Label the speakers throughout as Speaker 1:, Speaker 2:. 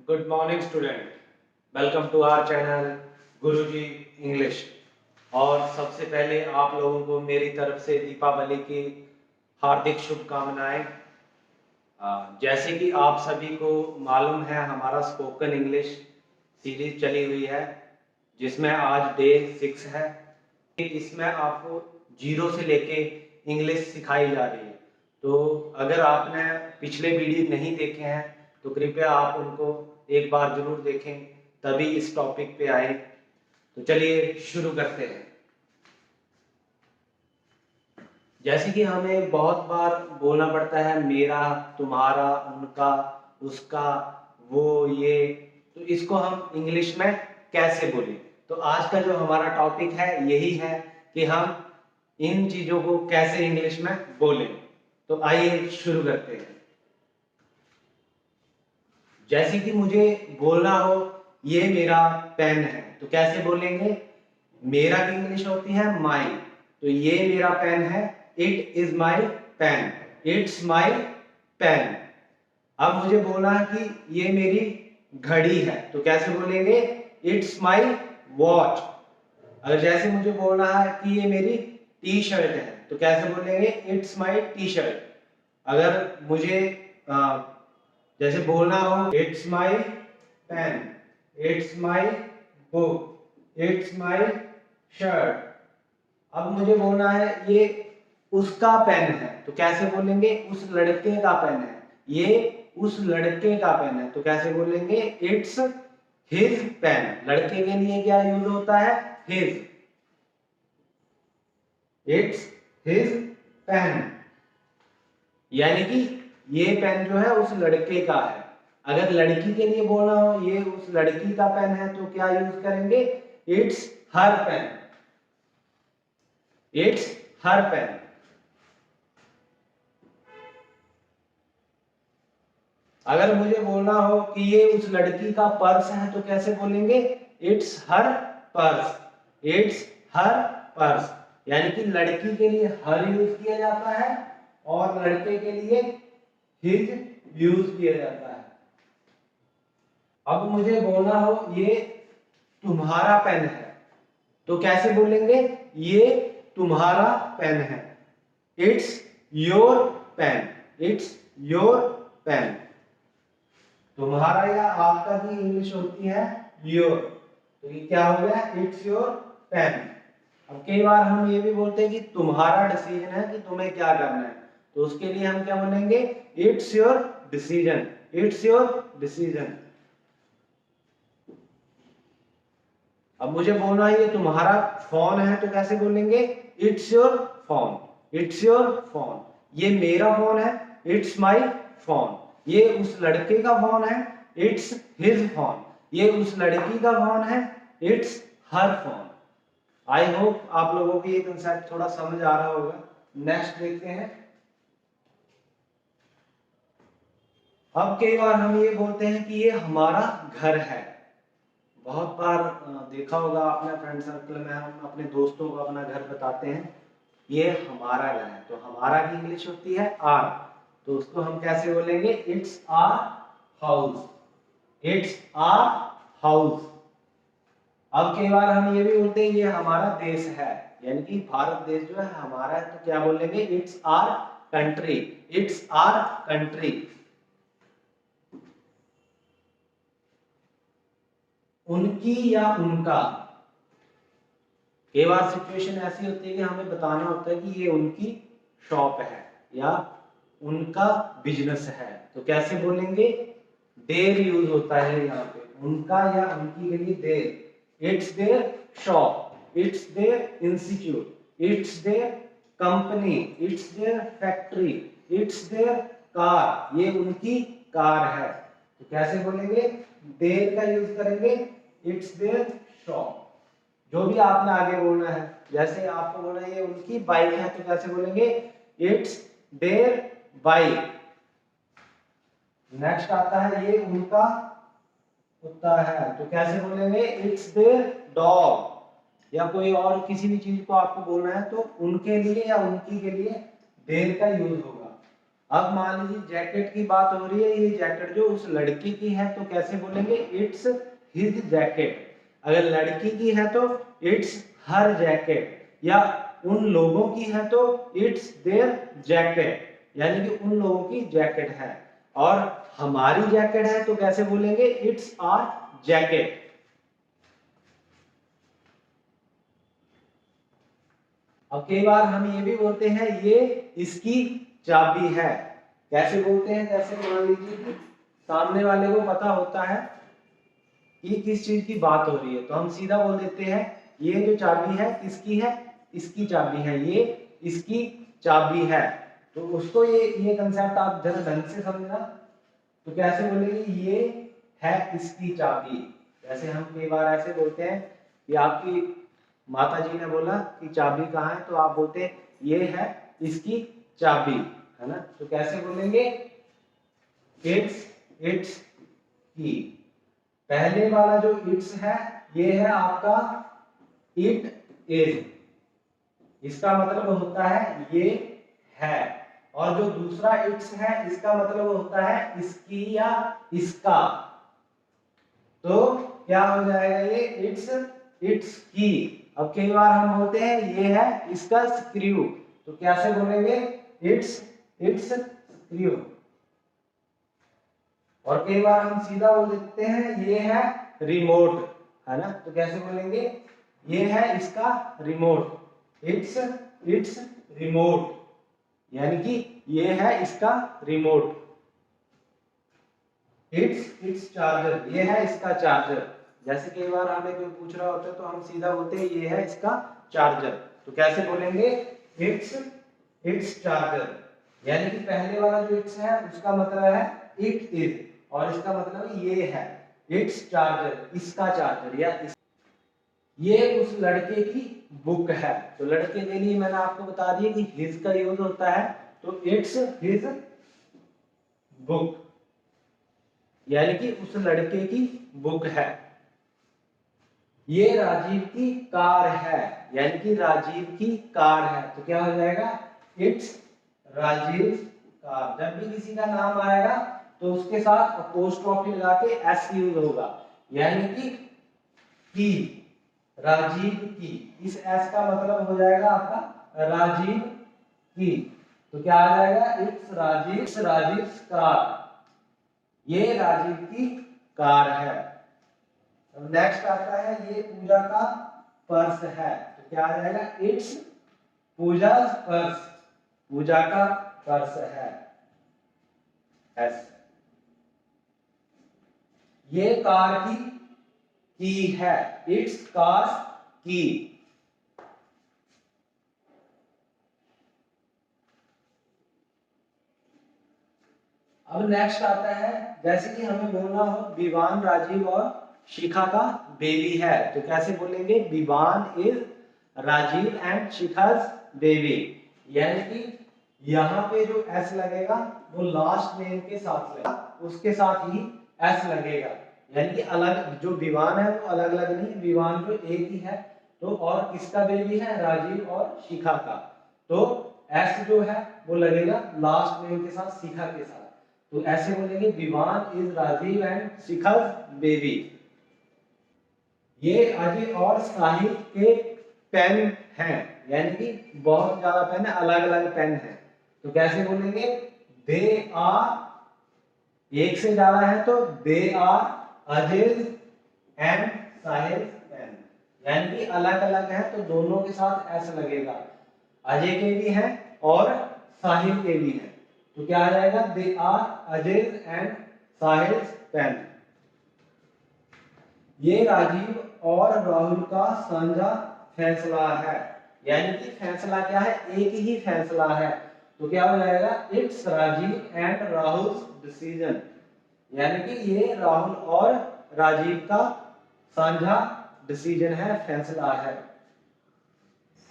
Speaker 1: Good morning student. Welcome to our channel Guruji English. और सबसे पहले आप लोगों को मेरी तरफ से दीपावली की हार्दिक शुभकामनाएं। जैसे कि आप सभी को मालूम है, हमारा स्पोकन इंग्लिश सीरीज चली हुई है जिसमें आज डे 6 है। इसमें आपको जीरो से लेके इंग्लिश सिखाई जा रही है। तो अगर आपने पिछले वीडियो नहीं देखे हैं तो कृपया आप उनको एक बार जरूर देखें, तभी इस टॉपिक पे आए। तो चलिए शुरू करते हैं। जैसे कि हमें बहुत बार बोलना पड़ता है मेरा, तुम्हारा, उनका, उसका, वो, ये। तो इसको हम इंग्लिश में कैसे बोलें? तो आज का जो हमारा टॉपिक है यही है कि हम इन चीजों को कैसे इंग्लिश में बोलें। तो आइए शुरू करते हैं। जैसे कि मुझे बोलना हो ये मेरा पेन है, तो कैसे बोलेंगे? मेरा की इंग्लिश होती है माई। तो ये मेरा पेन है, it is my pen, it's my pen. अब मुझे बोलना है कि ये मेरी घड़ी है, तो कैसे बोलेंगे? It's my watch. अगर जैसे मुझे बोलना है कि ये मेरी टी शर्ट है, तो कैसे बोलेंगे? It's my T shirt. अगर मुझे जैसे बोलना हो it's my pen, it's my book, it's my shirt. अब मुझे बोलना है ये उसका पेन है, तो कैसे बोलेंगे? उस लड़के का पेन है। ये उस लड़के का पेन है, तो कैसे बोलेंगे? It's his pen. लड़के के लिए क्या यूज होता है? हिज। इट्स हिज पेन, यानी कि ये पेन जो है उस लड़के का है। अगर लड़की के लिए बोलना हो ये उस लड़की का पेन है, तो क्या यूज करेंगे? It's her pen, it's her pen. अगर मुझे बोलना हो कि ये उस लड़की का पर्स है, तो कैसे बोलेंगे? It's her purse, it's her purse. यानी कि लड़की के लिए हर यूज किया जाता है और लड़के के लिए हिज यूज किया जाता है। अब मुझे बोलना हो ये तुम्हारा पेन है, तो कैसे बोलेंगे? ये तुम्हारा पेन है, it's your pen, it's your pen. तुम्हारा या आपका की इंग्लिश होती है योर, तो ये क्या हो गया? It's your pen. अब कई बार हम ये भी बोलते हैं कि तुम्हारा डिसीजन है कि तुम्हें क्या करना है, तो उसके लिए हम क्या बोलेंगे? It's your decision, it's your decision. अब मुझे बोलना है ये तुम्हारा फोन है, तो कैसे बोलेंगे? It's your phone, it's your phone. ये मेरा फोन है, इट्स माई फोन। ये उस लड़के का फोन है, इट्स हिज फोन। ये उस लड़की का फोन है, it's her phone. I hope आप लोगों को ये कंसेप्ट थोड़ा समझ आ रहा होगा। नेक्स्ट देखते हैं। अब कई बार हम ये बोलते हैं कि ये हमारा घर है। बहुत बार देखा होगा आपने, फ्रेंड सर्कल में हम अपने दोस्तों को अपना घर बताते हैं, ये हमारा घर है। तो हमारा की इंग्लिश होती है आर, तो उसको हम कैसे बोलेंगे? It's our house, it's our house. अब कई बार हम ये भी बोलते हैं ये हमारा देश है, यानी कि भारत देश जो है हमारा है, तो क्या बोलेंगे? It's our country, it's our country. उनकी या उनका, कई बार सिचुएशन ऐसी होती है कि हमें बताना होता है कि ये उनकी शॉप है या उनका बिजनेस है, तो कैसे बोलेंगे? देयर यूज होता है यहाँ पे, उनका या उनकी के लिए their. It's their shop, it's their institute, it's their company, it's their factory, it's their car. ये उनकी कार है, तो कैसे बोलेंगे? देयर का यूज करेंगे, इट्स देयर शॉप। जो भी आपने आगे बोलना है, जैसे आपको बोलना है ये उनकी बाइक है, तो कैसे बोलेंगे? It's there bike. नेक्स्ट आता है ये उनका कुत्ता है, तो कैसे बोलेंगे? It's their dog. या कोई और किसी भी चीज को आपको बोलना है तो उनके लिए या उनकी के लिए देयर का यूज होगा। अब मान लीजिए जैकेट की बात हो रही है, ये जैकेट जो उस लड़की की है तो कैसे बोलेंगे, इट्स हिज जैकेट। अगर लड़की की है तो इट्स हर जैकेट, या उन लोगों की है तो इट्स देयर जैकेट, यानी कि उन लोगों की जैकेट है। और हमारी जैकेट है तो कैसे बोलेंगे, इट्स आवर जैकेट। अब कई बार हम ये भी बोलते हैं ये इसकी चाबी है। कैसे बोलते हैं, जैसे मान लीजिए कि सामने वाले को पता होता है कि किस चीज की बात हो रही है, तो हम सीधा बोल देते हैं ये जो चाबी है किसकी है, इसकी चाबी है, ये इसकी चाबी है। तो उसको ये कंसेप्ट आप जरा ढंग से समझना। तो कैसे बोलेंगे, ये है इसकी चाबी। जैसे हम कई बार ऐसे बोलते हैं कि आपकी माता जी ने बोला कि चाबी कहाँ है, तो आप बोलते हैं ये है इसकी चाबी, है ना। तो कैसे बोलेंगे, इट्स इट्स की। पहले वाला जो इट्स है ये है आपका इट इज, इसका मतलब होता है ये है। और जो दूसरा इट्स है इसका मतलब होता है इसकी या इसका। तो क्या हो जाएगा, ये इट्स की। अब कई बार हम बोलते हैं ये है इसका स्क्रू, तो कैसे बोलेंगे, इट्स स्क्रू। और कई बार हम सीधा बोल देते हैं ये है रिमोट, है ना। तो कैसे बोलेंगे, ये है इसका रिमोट, इट्स रिमोट, यानी कि ये है इसका रिमोट। इट्स चार्जर, ये है इसका चार्जर। जैसे कई बार हमें कोई पूछ रहा होता है तो हम सीधा बोलते हैं ये है इसका चार्जर। तो कैसे बोलेंगे, इट्स चार्जर, यानी कि पहले वाला जो इट्स है उसका मतलब है इट इज, और इसका मतलब ये है इट्स चार्जर, इसका चार्जर या ये उस लड़के की बुक है। तो लड़के के लिए मैंने आपको बता दिया कि हिज का यूज होता है, तो इट्स हिज बुक, यानी कि उस लड़के की बुक है। ये राजीव की कार है, यानी कि राजीव की कार है। तो क्या हो जाएगा, इट्स राजीव कार। जब भी किसी का नाम आएगा तो उसके साथ अपोस्ट्रोफी लगा के एस यूज होगा, यानी कि राजीव की। इस एस का मतलब हो जाएगा आपका राजीव की। तो क्या आ जाएगा, इट्स राजीव कार, ये राजीव की कार है। अब नेक्स्ट आता है, ये पूजा का पर्स है। तो क्या आ जाएगा, इट्स पूजा पर्स, पूजा का पर्स है, एस। ये कार की है, इट्स कार की। अब नेक्स्ट आता है, जैसे कि हमें बोलना हो विवान राजीव और शिखा का बेबी है, तो कैसे बोलेंगे, Vivaan is Rajiv and Shikha's baby, यानी कि यहाँ पे जो एस लगेगा वो लास्ट नेम के साथ लगेगा, उसके साथ ही एस लगेगा। यानी कि अलग जो विवान है वो अलग अलग नहीं, विवान जो एक ही है। तो और किसका बेबी है, राजीव और शिखा का। तो एस जो है वो लगेगा लास्ट नेम के साथ, शिखा के साथ। तो ऐसे बोलेंगे Vivaan is Rajiv and Shikha's baby. ये अजय और साहिल के पेन हैं, यानी कि बहुत ज्यादा पेन है, अलग अलग पेन है। तो कैसे बोलेंगे, दे आर, एक से ज्यादा है तो they are Ajay and Sahil pen, यानी कि अलग अलग है तो दोनों के साथ एस लगेगा। अजय के भी हैं और साहिल के भी हैं, तो क्या आ जाएगा, they are Ajay and Sahil pen. ये राजीव और राहुल का साझा फैसला है, यानी कि फैसला क्या है, एक ही फैसला है। तो क्या हो जाएगा, it's Rajiv and Rahul's decision, यानी कि ये राहुल और राजीव का साझा डिसीजन है, फैसला है।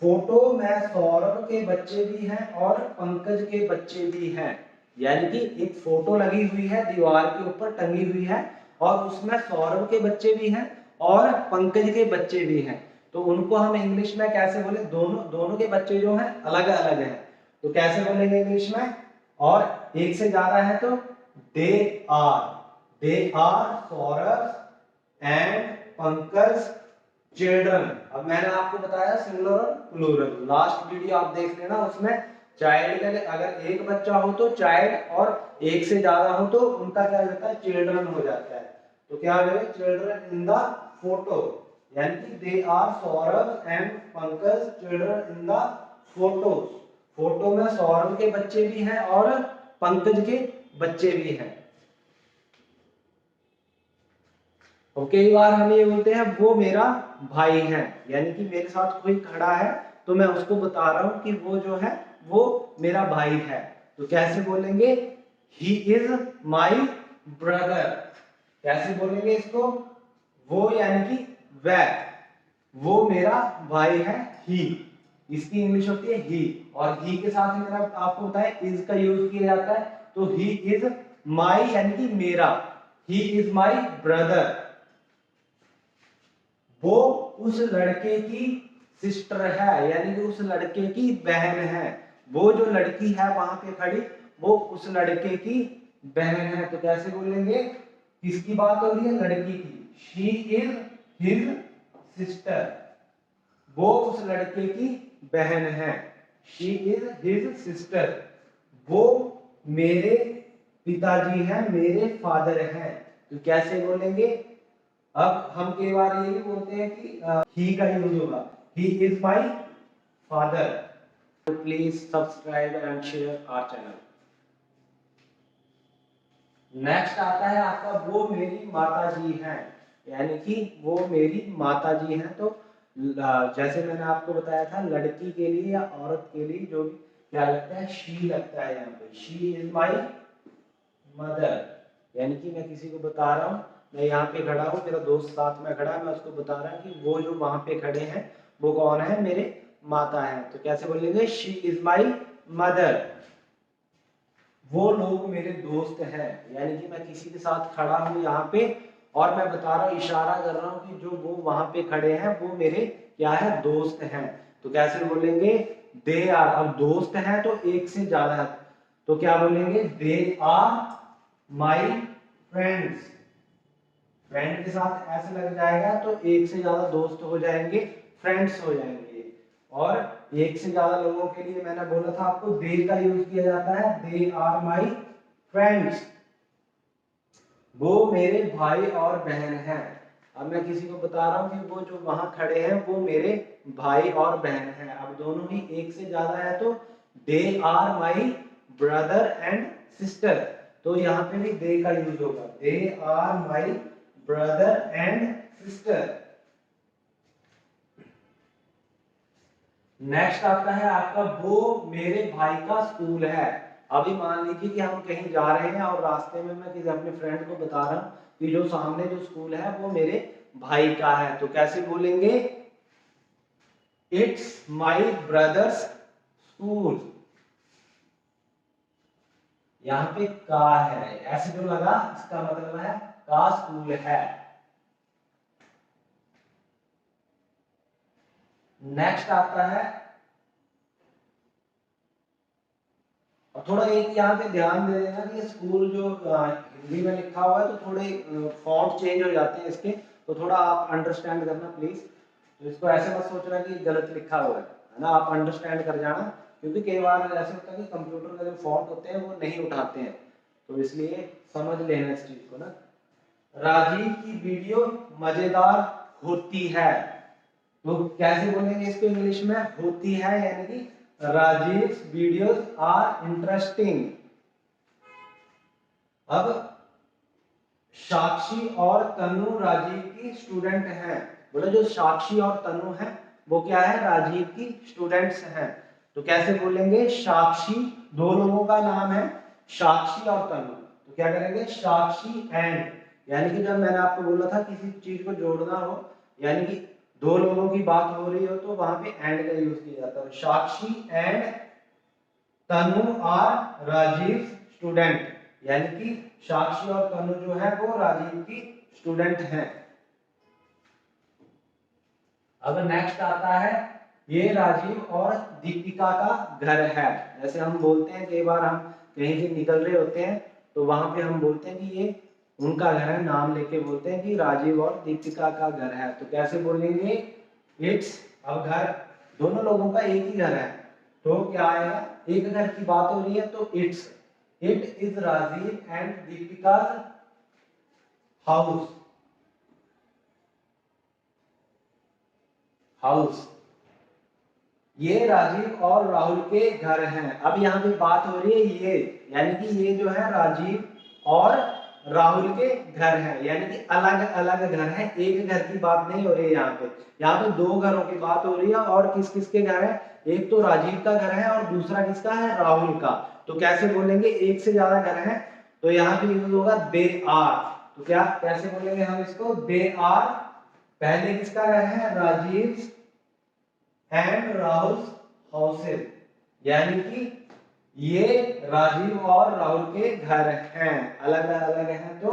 Speaker 1: फोटो में सौरभ के बच्चे भी हैं और पंकज के बच्चे भी हैं, यानी कि एक फोटो लगी हुई है दीवार के ऊपर टंगी हुई है, और उसमें सौरभ के बच्चे भी हैं और पंकज के बच्चे भी हैं। तो उनको हम इंग्लिश में कैसे बोले, दोनों के बच्चे जो हैं अलग अलग हैं, तो कैसे बोलेंगे इंग्लिश में, और एक से ज्यादा है तो they are Saurabh and Pankaj children. अब मैंने आपको बताया सिंगुलर और प्लूरल, लास्ट वीडियो आप देख लेना, उसमें चाइल्ड के लिए अगर एक बच्चा हो तो चाइल्ड और एक से ज्यादा हो तो उनका क्या हो जाता है, चिल्ड्रन हो जाता है। तो क्या हो जाएगा, चिल्ड्रन इन द फोटो, यानी कि they are Saurabh and Pankaj children in the photos. Photo में सौरभ के बच्चे भी हैं और पंकज के बच्चे भी हैं। और कई बार हम ये बोलते हैं वो मेरा भाई है, यानी कि मेरे साथ कोई खड़ा है तो मैं उसको बता रहा हूं कि वो जो है वो मेरा भाई है। तो कैसे बोलेंगे, ही इज माई ब्रदर। कैसे बोलेंगे इसको, वो यानी कि वह, वो मेरा भाई है, ही, इसकी इंग्लिश होती है ही, और ही के साथ मैंने आपको बताया इज का यूज किया जाता है। तो ही इज माई यानी कि मेरा, ही इज माई ब्रदर। वो उस लड़के की सिस्टर है, यानी कि उस लड़के की बहन है। वो जो लड़की है वहां पे खड़ी, वो उस लड़के की बहन है। तो कैसे बोलेंगे, किसकी बात हो रही है, लड़की की, शी इज हिज सिस्टर, वो उस लड़के की बहन है, शी इज हिज सिस्टर। वो मेरे पिताजी हैं, मेरे फादर हैं। तो कैसे बोलेंगे, अब हम कई बार ये भी बोलते हैं कि ही का यूज होगा, he is my father. Please subscribe and share our channel. Next आता है आपका वो मेरी माता जी हैं, यानी कि वो मेरी माता जी हैं। तो जैसे मैंने आपको बताया था लड़की के लिए या औरत के लिए जो भी क्या लगता है, शी लगता है। यहाँ पे शी इज माई मदर, यानी कि मैं किसी को बता रहा हूँ, मैं यहाँ पे खड़ा हूँ, मेरा दोस्त साथ में खड़ा है, मैं उसको बता रहा हूँ कि वो जो वहां पे खड़े हैं वो कौन है, मेरे माता है। तो कैसे बोलेंगे, शी इज माई मदर। वो लोग मेरे दोस्त हैं, यानी कि मैं किसी के साथ खड़ा हूँ यहाँ पे और मैं बता रहा हूँ, इशारा कर रहा हूँ कि जो वो वहां पे खड़े हैं वो मेरे क्या है, दोस्त हैं। तो कैसे बोलेंगे, दे आर। अब दोस्त हैं तो एक से ज्यादा है, तो क्या बोलेंगे, they are my friends. Friend के साथ ऐसे लग जाएगा तो एक से ज्यादा दोस्त हो जाएंगे, फ्रेंड्स हो जाएंगे। और एक से ज्यादा लोगों के लिए मैंने बोला था आपको दे का यूज किया जाता है, दे आर माई फ्रेंड्स, वो मेरे भाई और बहन हैं। अब मैं किसी को बता रहा हूँ कि वो जो वहां खड़े हैं वो मेरे भाई और बहन हैं। अब दोनों ही एक से ज्यादा है तो they are my brother and sister. तो यहाँ पे भी दे का यूज होगा, they are my brother and sister. Next आता है आपका वो मेरे भाई का स्कूल है। अभी मान लीजिए कि हम कहीं जा रहे हैं और रास्ते में मैं किसी अपने फ्रेंड को बता रहा हूँ कि जो सामने जो स्कूल है वो मेरे भाई का है। तो कैसे बोलेंगे, इट्स माई ब्रदर्स स्कूल। यहाँ पे का है, ऐसे जो लगा इसका मतलब है का स्कूल है। नेक्स्ट आता है, और थोड़ा एक यहाँ पे ध्यान दे देना कि स्कूल जो हिंदी में लिखा हुआ है तो थोड़े फॉन्ट चेंज हो जाते हैं इसके, तो थोड़ा आप अंडरस्टैंड करना प्लीज। तो इसको ऐसे मत सोचना कि गलत लिखा हुआ है ना, आप अंडरस्टैंड कर जाना, क्योंकि कई बार ऐसे होता है कि कंप्यूटर का जो फॉन्ट होते हैं वो नहीं उठाते हैं, तो इसलिए समझ लेना इस चीज को ना। राजीव की वीडियो मजेदार होती है। तो कैसे बोलेंगे इसको इंग्लिश में, होती है यानी कि राजीव वीडियोस आर इंटरेस्टिंग। अब साक्षी और तनु राजीव की स्टूडेंट हैं। बोले जो साक्षी और तनु है वो क्या है, राजीव की स्टूडेंट्स हैं। तो कैसे बोलेंगे, साक्षी, दो लोगों का नाम है साक्षी और तनु, तो क्या करेंगे, साक्षी एंड, यानी कि जब मैंने आपको बोला था किसी चीज को जोड़ना हो, यानी कि दो लोगों की बात हो रही हो तो वहां पे एंड का यूज किया जाता है। Sakshi and Tanu are Rajiv student, यानी कि साक्षी और तनु जो है वो राजीव की स्टूडेंट हैं। अब नेक्स्ट आता है, ये राजीव और दीपिका का घर है। जैसे हम बोलते हैं कई बार हम कहीं से निकल रहे होते हैं तो वहां पे हम बोलते हैं कि ये उनका घर है, नाम लेके बोलते हैं कि राजीव और दीपिका का घर है। तो कैसे बोलेंगे? इट्स, अब घर दोनों लोगों का एक ही घर है तो क्या आएगा? एक घर की बात हो रही है तो it's, it is Rajiv and Deepika house, house, ये राजीव और राहुल के घर हैं। अब यहाँ पे बात हो रही है ये, यानी कि ये जो है राजीव और राहुल के घर हैं, यानी कि अलग अलग घर हैं, एक घर की बात नहीं हो रही है यहाँ पे। यहाँ पे दो घरों की बात हो रही है और किस किस के घर है? एक तो राजीव का घर है और दूसरा किसका है? राहुल का। तो कैसे बोलेंगे? एक से ज्यादा घर हैं तो यहाँ पे यूज होगा दे आर। तो क्या कैसे बोलेंगे हम इसको? दे आर, पहले किसका घर है? राजीव एंड राहुल हाउसेज, यानी कि ये राजीव और राहुल के घर हैं, अलग अलग हैं तो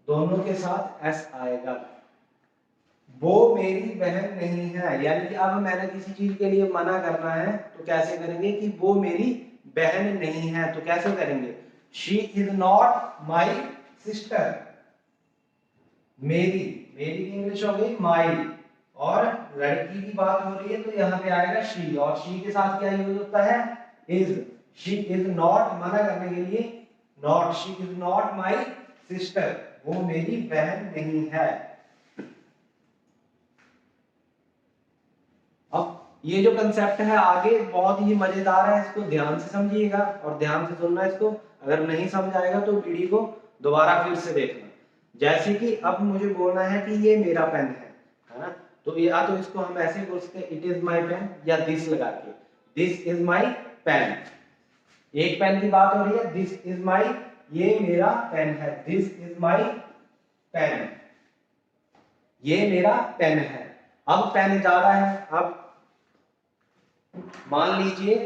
Speaker 1: दोनों के साथ एस आएगा। वो मेरी बहन नहीं है, यानी कि अब मैंने किसी चीज के लिए मना करना है तो कैसे करेंगे कि वो मेरी बहन नहीं है। तो कैसे करेंगे? She is not my sister, मेरी, मेरी की इंग्लिश हो गई माई, और लड़की की बात हो रही है तो यहाँ पे आएगा शी, और शी के साथ क्या यूज होता है? इज। शी इज नॉट, मना करने के लिए not, she is not my sister, वो मेरी बहन नहीं है। अब ये जो कंसेप्ट है आगे बहुत ही मजेदार है, इसको ध्यान से समझिएगा और ध्यान से सुनना इसको। अगर नहीं समझ आएगा तो वीडियो को दोबारा फिर से देखना। जैसे कि अब मुझे बोलना है कि ये मेरा पेन है ना, तो या तो इसको हम ऐसे बोल सकते हैं इट इज माई पेन, या दिस लगा के, दिस इज माई पेन। एक पेन की बात हो रही है, दिस इज माई, ये मेरा पेन है, दिस इज माई पेन, ये मेरा पेन है। अब पेन ज्यादा है, अब मान लीजिए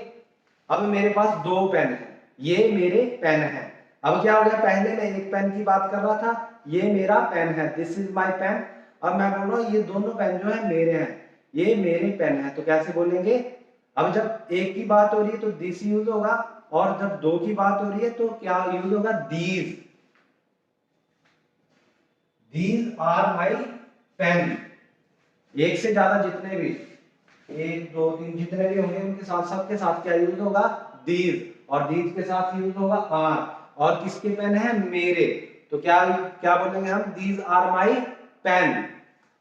Speaker 1: अब मेरे पास दो पेन है, ये मेरे पेन है। अब क्या हो गया? पहले मैं एक पेन की बात कर रहा था, ये मेरा पेन है, दिस इज माई पेन। अब मैं बोल रहा हूँ ये दोनों पेन जो है मेरे हैं, ये मेरे पेन है। तो कैसे बोलेंगे? अब जब एक की बात हो रही है तो दिस यूज होगा, और जब दो की बात हो रही है तो क्या यूज होगा? These, these are my pen. एक से ज्यादा जितने भी, एक दो तीन जितने भी होंगे उनके साथ सबके साथ क्या यूज होगा? दीज, और दीज के साथ यूज होगा आर। और किसके पेन है? मेरे। तो क्या क्या बोलेंगे हम? These are my pen.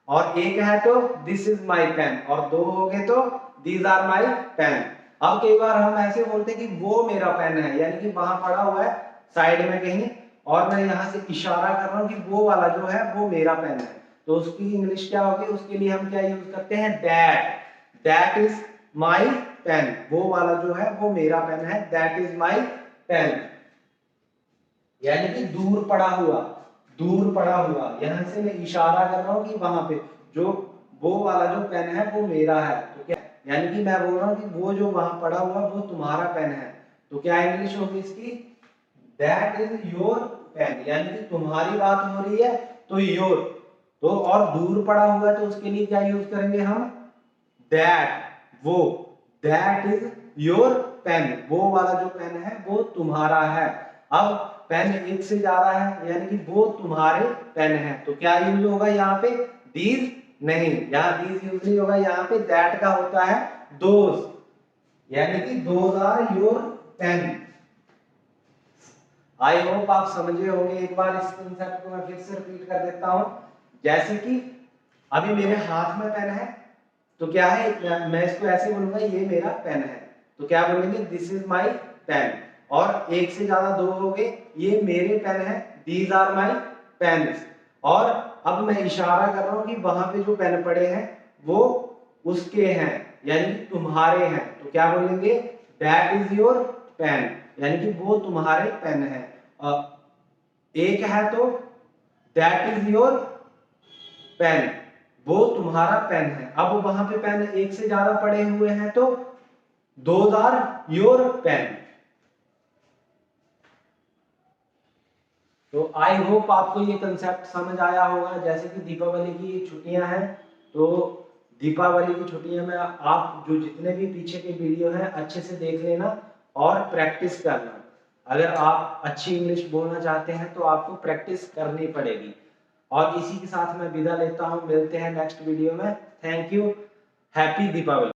Speaker 1: और एक है तो दिस इज माई पेन, और दो हो गए तो दीज आर माई पेन। अब कई बार हम ऐसे बोलते हैं कि वो मेरा पेन है, यानी कि वहां पड़ा हुआ है साइड में कहीं, और मैं यहाँ से इशारा कर रहा हूँ कि वो वाला जो है वो मेरा पेन है। तो उसकी इंग्लिश क्या होगी? उसके लिए हम क्या यूज करते हैं? That, that is my pen, वो वाला जो है वो मेरा पेन है, दैट इज माई पेन। यानी कि दूर पड़ा हुआ, दूर पड़ा हुआ, यहां से मैं इशारा कर रहा हूं कि वहां पे जो वो वाला जो पेन है वो मेरा है। तो क्या, यानी कि मैं बोल रहा हूं कि वो जो वहां पड़ा हुआ वो तुम्हारा पेन है। तो क्या इंग्लिश होगी इसकी? दैट इज योर पेन, यानी कि तुम्हारी बात हो रही है तो योर। तो और दूर पड़ा हुआ है तो उसके लिए क्या यूज करेंगे हम? दैट, वो, दैट इज योर पेन, वो वाला जो पेन है वो तुम्हारा है। अब पेन एक से ज्यादा है, यानी कि वो तुम्हारे पेन है, तो क्या यूज होगा यहाँ पे? दीज नहीं, यहाँ दीज यूज नहीं होगा, यहाँ पे दैट का होता है दोज, यानी कि those are your pen. I hope आप समझे होंगे। एक बार इस कंसेप्ट को मैं फिर से रिपीट कर देता हूं। जैसे कि अभी मेरे हाथ में पेन है तो क्या है, मैं इसको ऐसे बोलूंगा ये मेरा पेन है, तो क्या बोलेंगे? This is my pen. और एक से ज्यादा दो हो गए, ये मेरे पेन है, दीज आर माई पेन्स। और अब मैं इशारा कर रहा हूं कि वहां पे जो पेन पड़े हैं वो उसके हैं, यानी कि तुम्हारे हैं। तो क्या बोलेंगे? दैट इज योर पेन, यानी कि वो तुम्हारे पेन है। एक है तो दैट इज योर पेन, वो तुम्हारा पेन है। अब वहां पे पेन एक से ज्यादा पड़े हुए हैं तो दोज आर योर पेन। तो आई होप आपको ये कंसेप्ट समझ आया होगा। जैसे कि दीपावली की छुट्टियां हैं तो दीपावली की छुट्टियां में आप जो जितने भी पीछे के वीडियो हैं अच्छे से देख लेना और प्रैक्टिस करना। अगर आप अच्छी इंग्लिश बोलना चाहते हैं तो आपको प्रैक्टिस करनी पड़ेगी। और इसी के साथ मैं विदा लेता हूँ, मिलते हैं नेक्स्ट वीडियो में। Thank you, happy Deepawali.